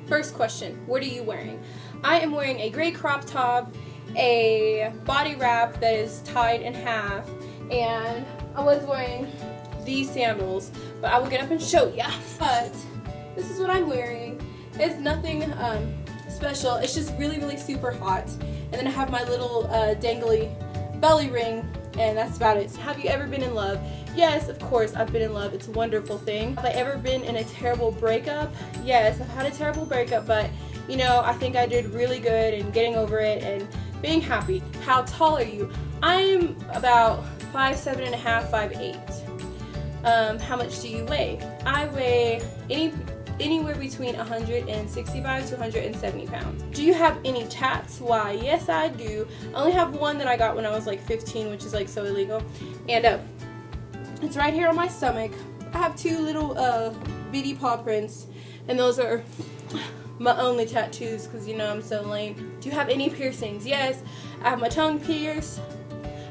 First question, what are you wearing? I am wearing a gray crop top, a body wrap that is tied in half, and I was wearing these sandals, but I will get up and show ya. But this is what I'm wearing. It's nothing special. It's just really, really super hot. And then I have my little dangly belly ring, and that's about it. So have you ever been in love? Yes, of course, I've been in love. It's a wonderful thing. Have I ever been in a terrible breakup? Yes, I've had a terrible breakup, but you know, I think I did really good in getting over it and being happy. How tall are you? I'm about 5'7.5", 5'8". How much do you weigh? I weigh anywhere between 165 to 170 pounds. Do you have any tats? Why, yes I do. I only have one that I got when I was like 15, which is like so illegal. And it's right here on my stomach. I have two little bitty paw prints, and those are my only tattoos because, you know, I'm so lame. Do you have any piercings? Yes, I have my tongue pierced.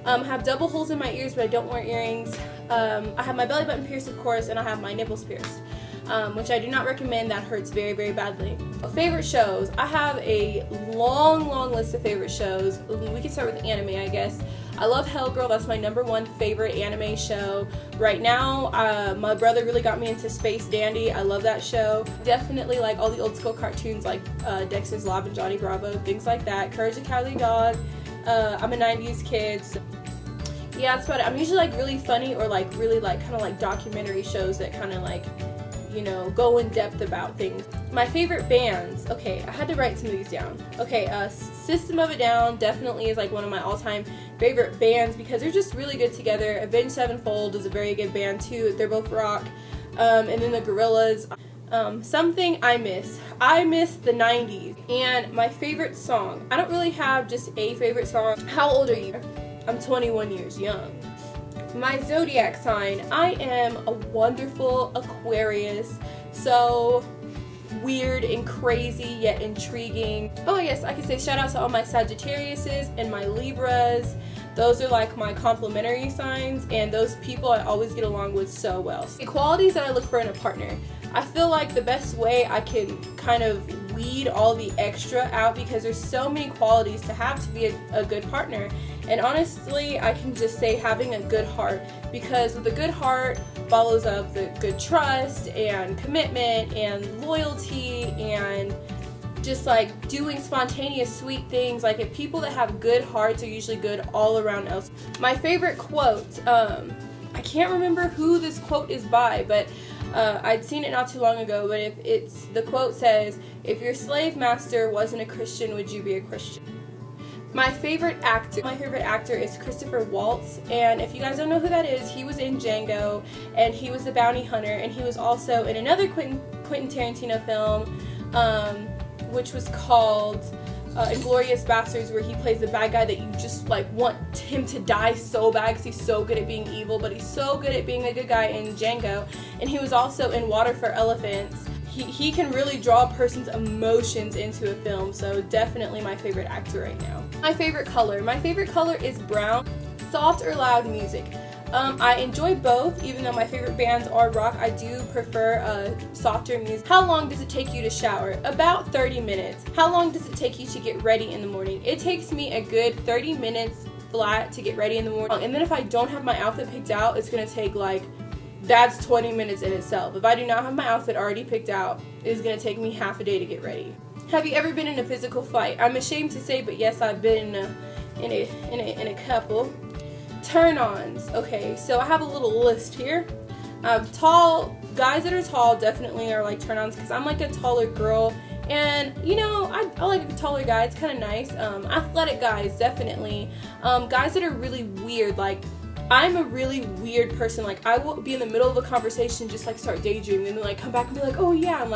I have double holes in my ears, but I don't wear earrings. I have my belly button pierced, of course, and I have my nipples pierced, which I do not recommend. That hurts very, very badly. Favorite shows. I have a long, long list of favorite shows. We can start with anime, I guess. I love Hellgirl. That's my #1 favorite anime show. Right now, my brother really got me into Space Dandy. I love that show. Definitely like all the old school cartoons like Dexter's Lab and Johnny Bravo, things like that. Courage the Cowardly Dog. I'm a 90s kid. So yeah, that's about it. I'm usually like really funny or like really like kind of like documentary shows that kind of like, you know, go in depth about things. My favorite bands. Okay, I had to write some of these down. Okay, System of a Down definitely is like one of my all-time favorite bands because they're just really good together. Avenged Sevenfold is a very good band too. They're both rock. And then the Gorillaz. Something I miss. I miss the 90s. And my favorite song. I don't really have just a favorite song. How old are you? I'm 21 years young. My zodiac sign. I am a wonderful Aquarius. So weird and crazy yet intriguing. Oh yes, I can say shout out to all my Sagittariuses and my Libras. Those are like my complementary signs, and those people I always get along with so well. The qualities that I look for in a partner. I feel like the best way I can kind of weed all the extra out, because there's so many qualities to have to be a good partner. And honestly, I can just say having a good heart, because with a good heart follows up the good trust and commitment and loyalty and just like doing spontaneous sweet things. Like, if people that have good hearts are usually good all around else. My favorite quote, I can't remember who this quote is by, but I'd seen it not too long ago, but the quote says, if your slave master wasn't a Christian, would you be a Christian? My favorite actor is Christopher Waltz, and if you guys don't know who that is, he was in Django, and he was the bounty hunter, and he was also in another Quentin Tarantino film, which was called Inglourious Basterds, where he plays the bad guy that you just like want him to die so bad because he's so good at being evil, but he's so good at being a good guy in Django. And he was also in Water for Elephants. He can really draw a person's emotions into a film, so definitely my favorite actor right now. My favorite color is brown. Soft or loud music? I enjoy both, even though my favorite bands are rock. I do prefer softer music. How long does it take you to shower? About 30 minutes. How long does it take you to get ready in the morning? It takes me a good 30 minutes flat to get ready in the morning. And then if I don't have my outfit picked out, it's going to take like, that's 20 minutes in itself. If I do not have my outfit already picked out, it is going to take me half a day to get ready. Have you ever been in a physical fight? I'm ashamed to say, but yes, I've been in a couple. Turn-ons. Okay, so I have a little list here. Tall guys that are tall definitely are like turn-ons, because I'm like a taller girl, and you know, I like a taller guy. It's kind of nice. Athletic guys definitely. Guys that are really weird, like I'm a really weird person. Like, I will be in the middle of a conversation, just like start daydreaming, and then like come back and be like, oh yeah,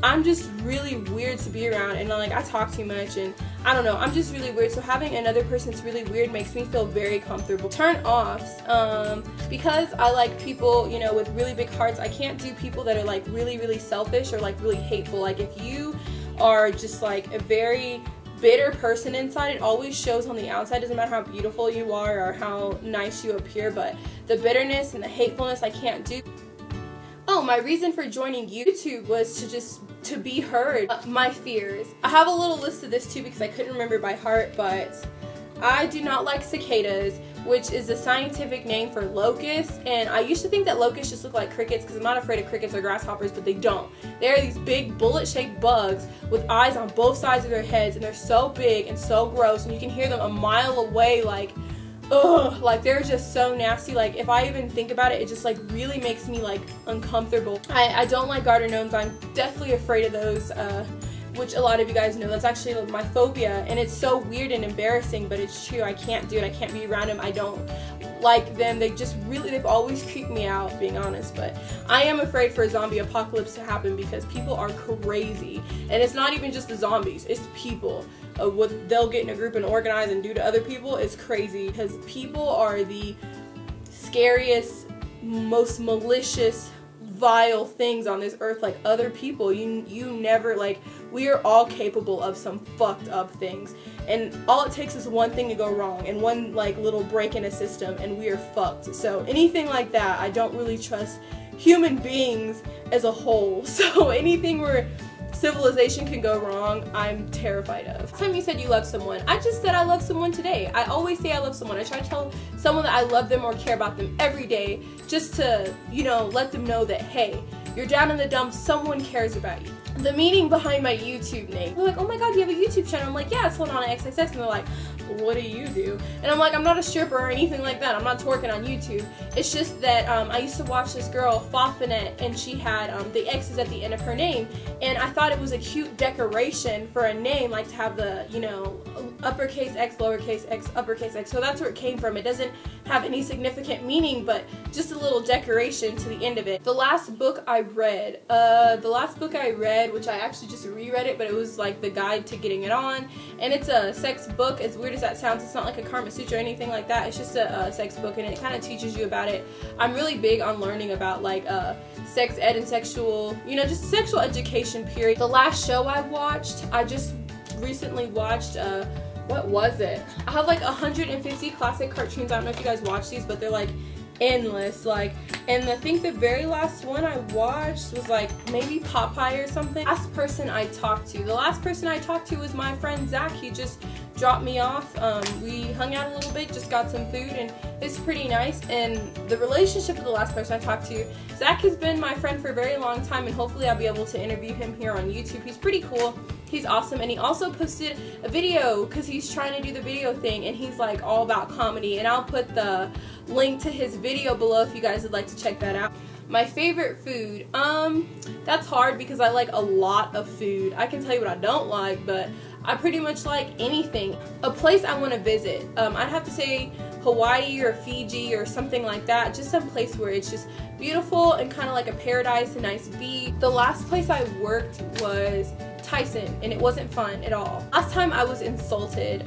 I'm just really weird to be around, and like I talk too much, and I don't know, I'm just really weird. So having another person that's really weird makes me feel very comfortable. Turn-offs, because I like people, you know, with really big hearts. I can't do people that are like really, really selfish or like really hateful. Like, if you are just like a very bitter person inside, it always shows on the outside. Doesn't matter how beautiful you are or how nice you appear, but the bitterness and the hatefulness I can't do. Oh, my reason for joining YouTube was to just to be heard. My fears. I have a little list of this too because I couldn't remember by heart, but I do not like cicadas, which is the scientific name for locusts, and I used to think that locusts just look like crickets because I'm not afraid of crickets or grasshoppers, but they don't. They are these big bullet-shaped bugs with eyes on both sides of their heads, and they're so big and so gross, and you can hear them a mile away, like, ugh, like they're just so nasty. Like if I even think about it, it just like really makes me like uncomfortable. I don't like garter gnomes. I'm definitely afraid of those, which a lot of you guys know. That's actually my phobia, and it's so weird and embarrassing, but it's true. I can't do it. I can't be around them. I don't like them. They've always creeped me out, being honest. But I am afraid for a zombie apocalypse to happen because people are crazy, and it's not even just the zombies, it's the people. What they'll get in a group and organize and do to other people is crazy, because people are the scariest, most malicious, vile things on this earth. Like other people, you never, like, we are all capable of some fucked up things, and all it takes is one thing to go wrong and one like little break in a system and we are fucked. So anything like that, I don't really trust human beings as a whole. So anything where civilization can go wrong, I'm terrified of. Last time you said you love someone, I just said I love someone today. I always say I love someone. I try to tell someone that I love them or care about them every day, just to, you know, let them know that, hey, you're down in the dumps, someone cares about you. The meaning behind my YouTube name. They're like, oh my god, you have a YouTube channel. I'm like, yeah, it's lananaxxx. And they're like, what do you do? And I'm like, I'm not a stripper or anything like that. I'm not twerking on YouTube. It's just that I used to watch this girl, Fophinet, and she had the X's at the end of her name. And I thought it was a cute decoration for a name, like to have the, you know, uppercase X, lowercase x, uppercase X. So that's where it came from. It doesn't have any significant meaning, but just a little decoration to the end of it. The last book I read, which I actually just reread it, but it was like the guide to getting it on, and it's a sex book. As weird as that sounds, it's not like a Karma Sutra or anything like that. It's just a sex book, and it kind of teaches you about it. I'm really big on learning about like sex ed and sexual, you know, just sexual education, period. The last show I watched, I just recently watched what was it? I have like 150 classic cartoons. I don't know if you guys watch these, but they're like endless, like, and I think the very last one I watched was like maybe Popeye or something. The last person I talked to was my friend Zach. He just dropped me off. We hung out a little bit, just got some food, and it's pretty nice. And the relationship with the last person I talked to, Zach has been my friend for a very long time, and hopefully I'll be able to interview him here on YouTube. He's pretty cool. He's awesome, and he also posted a video because he's trying to do the video thing, and he's like all about comedy, and I'll put the link to his video below if you guys would like to check that out. My favorite food, that's hard because I like a lot of food. I can tell you what I don't like, but I pretty much like anything. A place I want to visit, I'd have to say Hawaii or Fiji or something like that. Just some place where it's just beautiful and kind of like a paradise, a nice beach. The last place I worked was Tyson, and it wasn't fun at all. Last time I was insulted.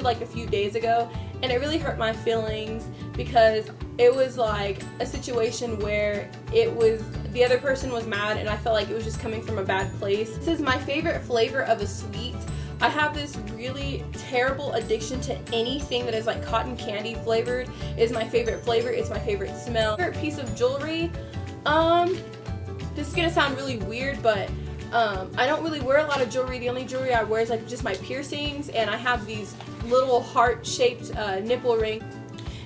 Like a few days ago, and it really hurt my feelings because it was like a situation where the other person was mad, and I felt like it was just coming from a bad place. This is my favorite flavor of a sweet. I have this really terrible addiction to anything that is like cotton candy flavored. Is my favorite flavor. It's my favorite smell. Favorite piece of jewelry. This is gonna sound really weird, but I don't really wear a lot of jewelry. The only jewelry I wear is like just my piercings, and I have these little heart-shaped nipple rings.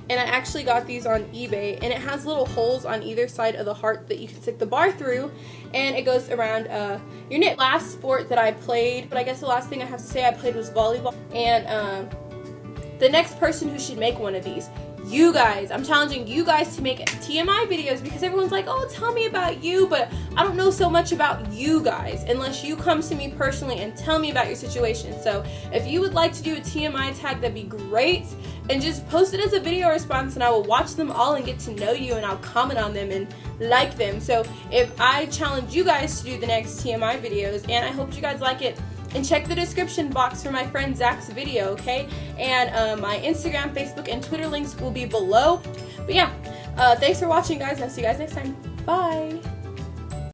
And I actually got these on eBay, and it has little holes on either side of the heart that you can stick the bar through, and it goes around your nip. Last sport that I played, but I guess the last thing I have to say I played was volleyball. And the next person who should make one of these, you guys. I'm challenging you guys to make TMI videos, because everyone's like, oh, tell me about you, but I don't know so much about you guys unless you come to me personally and tell me about your situation. So if you would like to do a TMI tag, that'd be great, and just post it as a video response, and I will watch them all and get to know you, and I'll comment on them and like them. So if I challenge you guys to do the next TMI videos, and I hope you guys like it. And check the description box for my friend Zach's video, okay? And my Instagram, Facebook, and Twitter links will be below. But yeah, thanks for watching, guys, and I'll see you guys next time. Bye!